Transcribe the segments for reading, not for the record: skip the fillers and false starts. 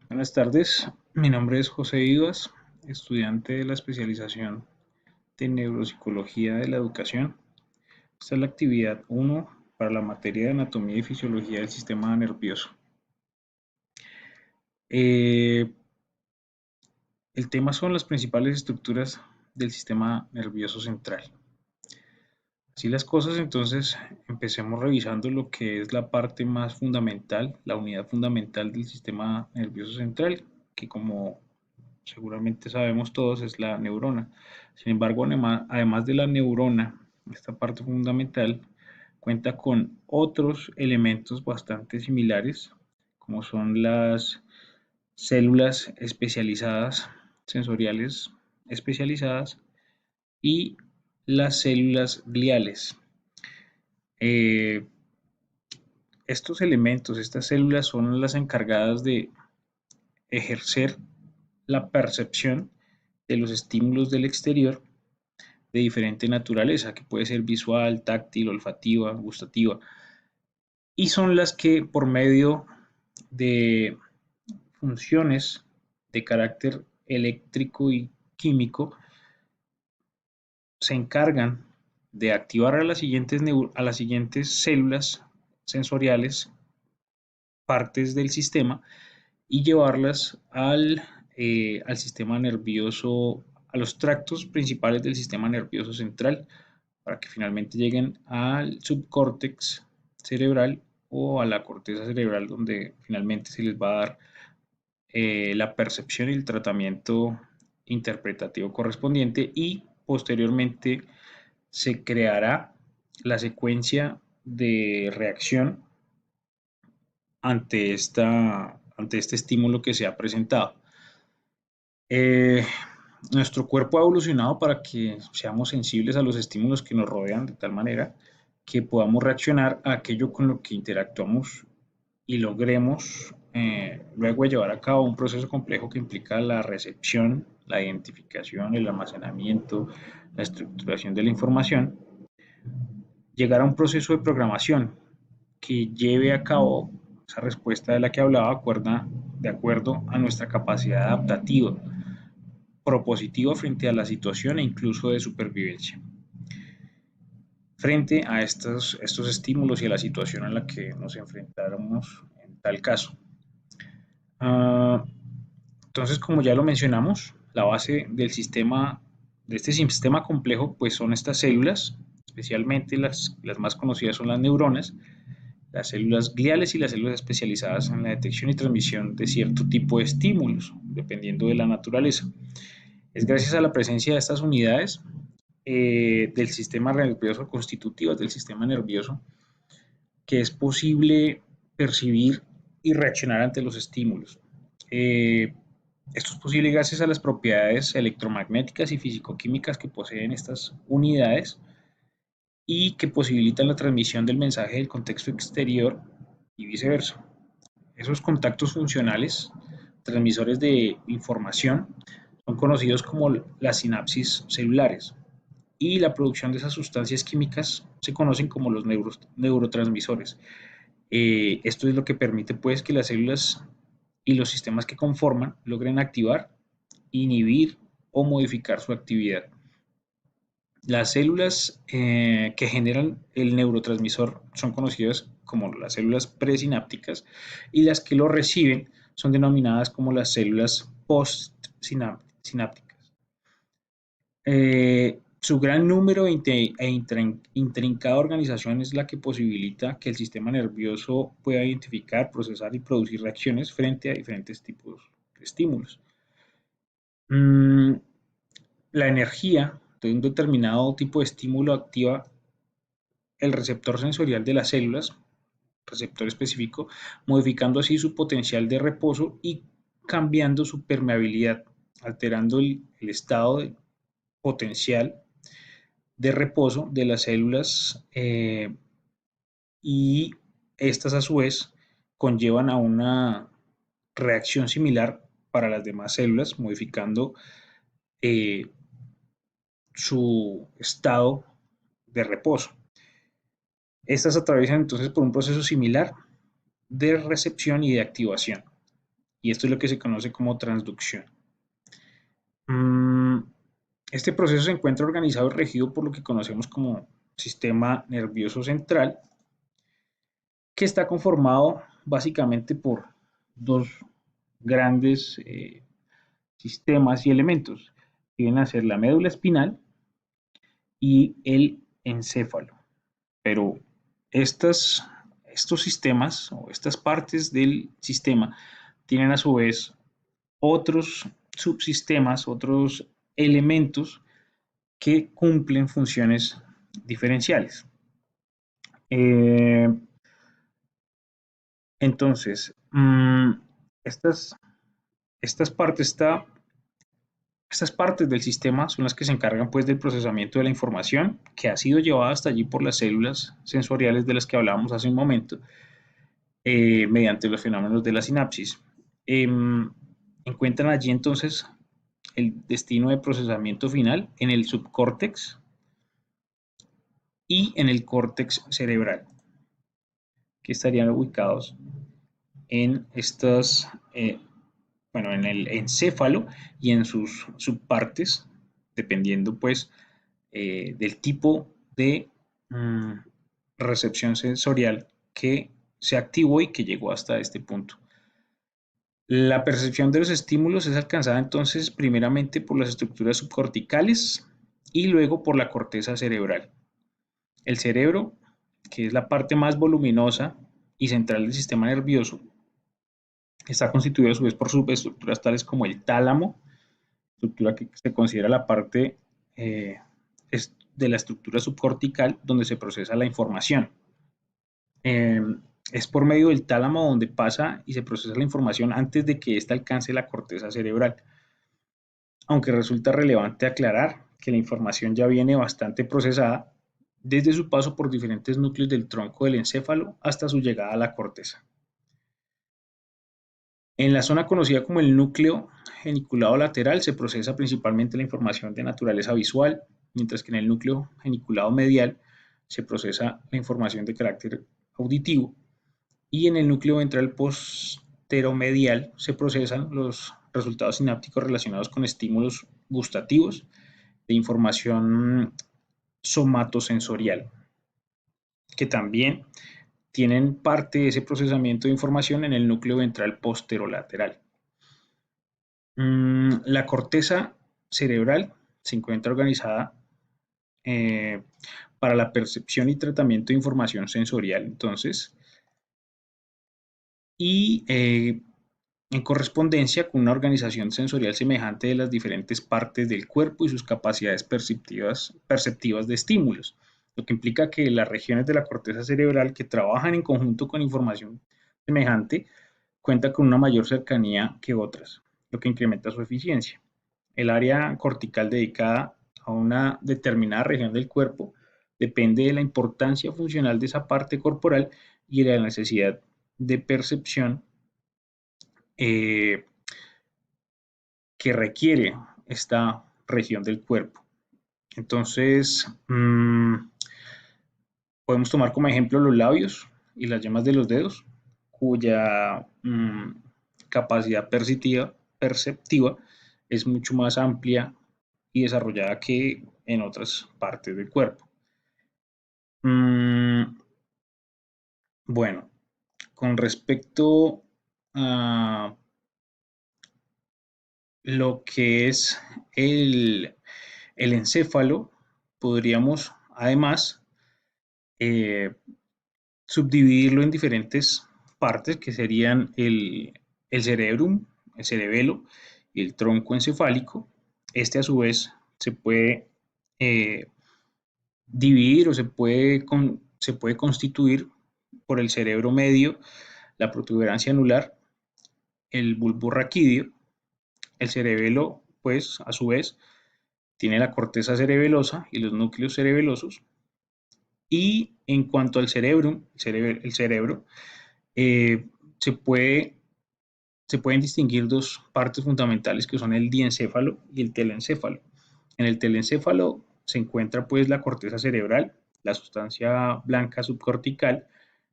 Buenas tardes, mi nombre es José Vivas, estudiante de la especialización de Neuropsicología de la Educación. Esta es la actividad 1 para la materia de Anatomía y Fisiología del Sistema Nervioso. Eh, el tema son las principales estructuras del Sistema Nervioso Central. Así las cosas, entonces empecemos revisando lo que es la parte más fundamental, la unidad fundamental del Sistema Nervioso Central, que como seguramente sabemos todos, es la neurona. Sin embargo, además de la neurona, esta parte fundamental cuenta con otros elementos bastante similares, como son las células especializadas, sensoriales especializadas, y las células gliales. Eh, Estos elementos, estas células son las encargadas de ejercer la percepción de los estímulos del exterior de diferente naturaleza, que puede ser visual, táctil, olfativa, gustativa, y son las que por medio de funciones de carácter eléctrico y químico se encargan de activar a las siguientes células sensoriales, partes del sistema, y llevarlas al sistema nervioso, a los tractos principales del sistema nervioso central, para que finalmente lleguen al subcórtex cerebral o a la corteza cerebral, donde finalmente se les va a dar la percepción y el tratamiento interpretativo correspondiente, y posteriormente se creará la secuencia de reacción ante este estímulo que se ha presentado. Eh, Nuestro cuerpo ha evolucionado para que seamos sensibles a los estímulos que nos rodean de tal manera que podamos reaccionar a aquello con lo que interactuamos y logremos luego llevar a cabo un proceso complejo que implica la recepción, la identificación, el almacenamiento, la estructuración de la información, llegar a un proceso de programación que lleve a cabo esa respuesta de la que hablaba, de acuerdo a nuestra capacidad adaptativa, propositiva frente a la situación e incluso de supervivencia. Frente a estos estímulos y a la situación en la que nos enfrentáramos en tal caso. Uh, entonces, como ya lo mencionamos, la base del sistema, de este sistema complejo, pues son estas células, especialmente las más conocidas son las neuronas, las células gliales y las células especializadas en la detección y transmisión de cierto tipo de estímulos, dependiendo de la naturaleza. Es gracias a la presencia de estas unidades del sistema nervioso, constitutivas del sistema nervioso, que es posible percibir y reaccionar ante los estímulos. Esto es posible gracias a las propiedades electromagnéticas y fisicoquímicas que poseen estas unidades y que posibilitan la transmisión del mensaje del contexto exterior y viceversa. Esos contactos funcionales, transmisores de información, son conocidos como las sinapsis celulares, y la producción de esas sustancias químicas se conocen como los neurotransmisores. Esto es lo que permite pues que las células y los sistemas que conforman logren activar, inhibir o modificar su actividad. Las células que generan el neurotransmisor son conocidas como las células presinápticas, y las que lo reciben son denominadas como las células postsinápticas. Su gran número intrincada organización es la que posibilita que el sistema nervioso pueda identificar, procesar y producir reacciones frente a diferentes tipos de estímulos. La energía de un determinado tipo de estímulo activa el receptor sensorial de las células, receptor específico, modificando así su potencial de reposo y cambiando su permeabilidad, alterando el estado potencial de reposo de las células, y estas a su vez conllevan a una reacción similar para las demás células, modificando eh, su estado de reposo. Estas atraviesan entonces por un proceso similar de recepción y de activación. y esto es lo que se conoce como transducción. Mm, Este proceso se encuentra organizado y regido por lo que conocemos como sistema nervioso central, que está conformado básicamente por dos grandes sistemas y elementos, que vienen a ser la médula espinal y el encéfalo. Pero estos sistemas o estas partes del sistema tienen a su vez otros subsistemas, otros elementos que cumplen funciones diferenciales. Eh, entonces, estas, estas, partes estas partes del sistema son las que se encargan pues del procesamiento de la información que ha sido llevada hasta allí por las células sensoriales de las que hablábamos hace un momento, mediante los fenómenos de la sinapsis. Eh, Encuentran allí entonces el destino de procesamiento final en el subcórtex y en el córtex cerebral, que estarían ubicados en estas, bueno, en el encéfalo y en sus subpartes, dependiendo pues del tipo de recepción sensorial que se activó y que llegó hasta este punto. La percepción de los estímulos es alcanzada entonces primeramente por las estructuras subcorticales y luego por la corteza cerebral. El cerebro, que es la parte más voluminosa y central del sistema nervioso, está constituido a su vez por subestructuras tales como el tálamo, estructura que se considera la parte de la estructura subcortical donde se procesa la información. Eh, es por medio del tálamo donde pasa y se procesa la información antes de que ésta alcance la corteza cerebral. Aunque resulta relevante aclarar que la información ya viene bastante procesada desde su paso por diferentes núcleos del tronco del encéfalo hasta su llegada a la corteza. En la zona conocida como el núcleo geniculado lateral se procesa principalmente la información de naturaleza visual, mientras que en el núcleo geniculado medial se procesa la información de carácter auditivo y en el núcleo ventral posteromedial se procesan los resultados sinápticos relacionados con estímulos gustativos de información somatosensorial, que también tienen parte de ese procesamiento de información en el núcleo ventral posterolateral. La corteza cerebral se encuentra organizada eh, para la percepción y tratamiento de información sensorial, entonces, y en correspondencia con una organización sensorial semejante de las diferentes partes del cuerpo y sus capacidades perceptivas de estímulos, lo que implica que las regiones de la corteza cerebral que trabajan en conjunto con información semejante cuentan con una mayor cercanía que otras, lo que incrementa su eficiencia. El área cortical dedicada a una determinada región del cuerpo depende de la importancia funcional de esa parte corporal y de la necesidad de percepción eh, que requiere esta región del cuerpo. Entonces, podemos tomar como ejemplo los labios y las yemas de los dedos, cuya capacidad perceptiva es mucho más amplia y desarrollada que en otras partes del cuerpo. Bueno, con respecto a lo que es el encéfalo, podríamos además eh, subdividirlo en diferentes partes que serían el cerebrum, el cerebelo y el tronco encefálico. Este a su vez se puede dividir o se puede constituir por el cerebro medio, la protuberancia anular, el bulbo raquídeo. El cerebelo, pues, a su vez, tiene la corteza cerebelosa y los núcleos cerebelosos. Y en cuanto al cerebro, el cerebro eh, se, puede, se pueden distinguir dos partes fundamentales que son el diencéfalo y el telencéfalo. En el telencéfalo se encuentra pues la corteza cerebral, la sustancia blanca subcortical,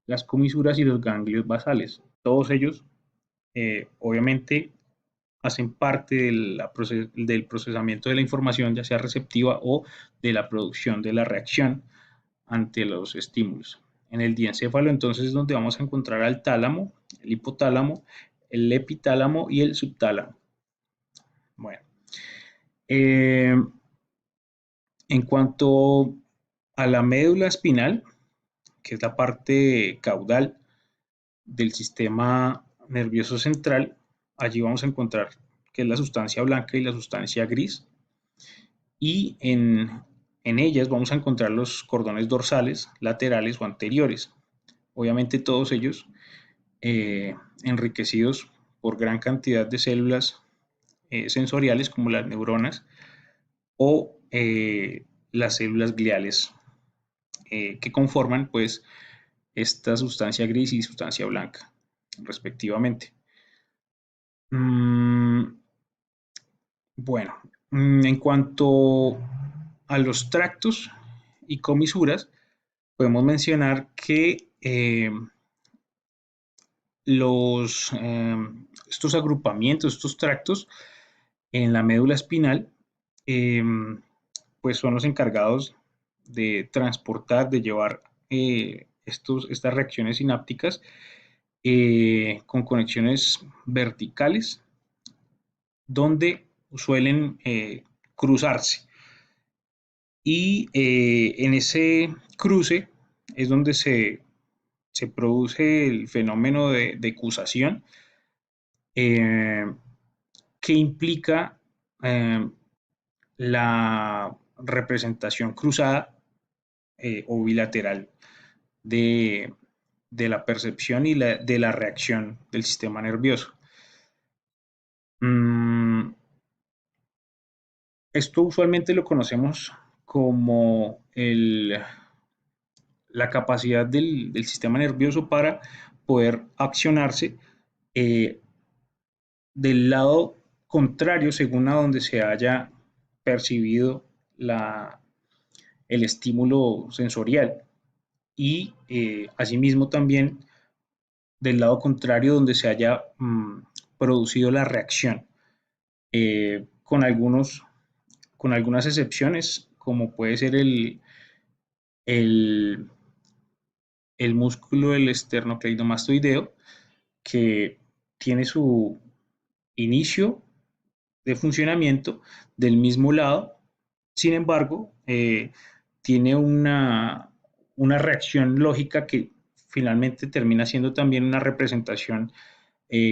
las comisuras y los ganglios basales. Todos ellos obviamente hacen parte del procesamiento de la información, ya sea receptiva o de la producción de la reacción ante los estímulos. En el diencéfalo entonces es donde vamos a encontrar al tálamo, el hipotálamo, el epitálamo y el subtálamo. Bueno, eh, en cuanto a la médula espinal, que es la parte caudal del sistema nervioso central, allí vamos a encontrar que es la sustancia blanca y la sustancia gris, y en ellas vamos a encontrar los cordones dorsales, laterales o anteriores. Obviamente todos ellos enriquecidos por gran cantidad de células sensoriales como las neuronas o las células gliales que conforman pues esta sustancia gris y sustancia blanca respectivamente. Bueno, en cuanto a los tractos y comisuras, podemos mencionar que estos agrupamientos, estos tractos en la médula espinal, eh, pues son los encargados de transportar, de llevar estas reacciones sinápticas con conexiones verticales donde suelen cruzarse. Y en ese cruce es donde se produce el fenómeno de decusación, eh, que implica la representación cruzada o bilateral de, de la percepción y de la reacción del sistema nervioso. Esto usualmente lo conocemos como la capacidad del sistema nervioso para poder accionarse eh, del lado contrario según a donde se haya percibido el estímulo sensorial, y asimismo también del lado contrario donde se haya producido la reacción, con algunas excepciones, como puede ser el, el músculo del esternocleidomastoideo, que tiene su inicio de funcionamiento del mismo lado. Sin embargo, tiene una reacción lógica que finalmente termina siendo también una representación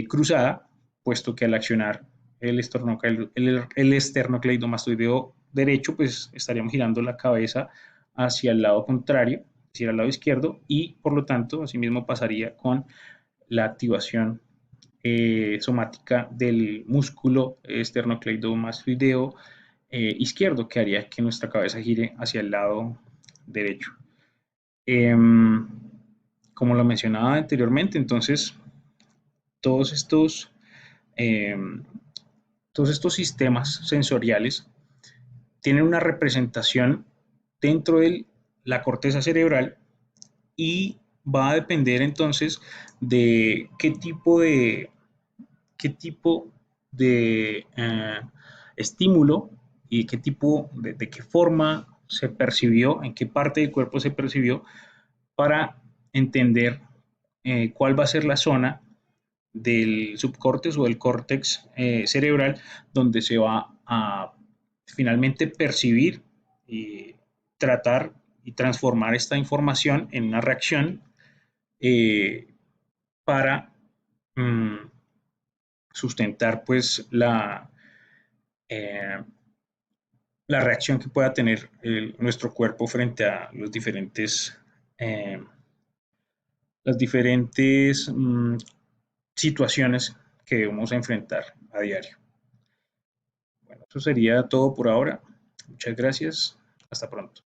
cruzada, puesto que al accionar el esternocleidomastoideo derecho, pues estaríamos girando la cabeza hacia el lado contrario, hacia el lado izquierdo, y por lo tanto, asimismo pasaría con la activación somática del músculo esternocleidomastoideo izquierdo, que haría que nuestra cabeza gire hacia el lado derecho. Como lo mencionaba anteriormente, entonces todos estos, eh, todos estos sistemas sensoriales tienen una representación dentro de la corteza cerebral, y va a depender entonces de qué tipo de estímulo y de qué forma se percibió, en qué parte del cuerpo se percibió, para entender cuál va a ser la zona del subcórtex o del córtex cerebral donde se va a finalmente percibir y tratar y transformar esta información en una reacción eh, para sustentar pues eh, la reacción que pueda tener nuestro cuerpo frente a eh, las diferentes situaciones que debemos enfrentar a diario. Bueno, eso sería todo por ahora. Muchas gracias. Hasta pronto.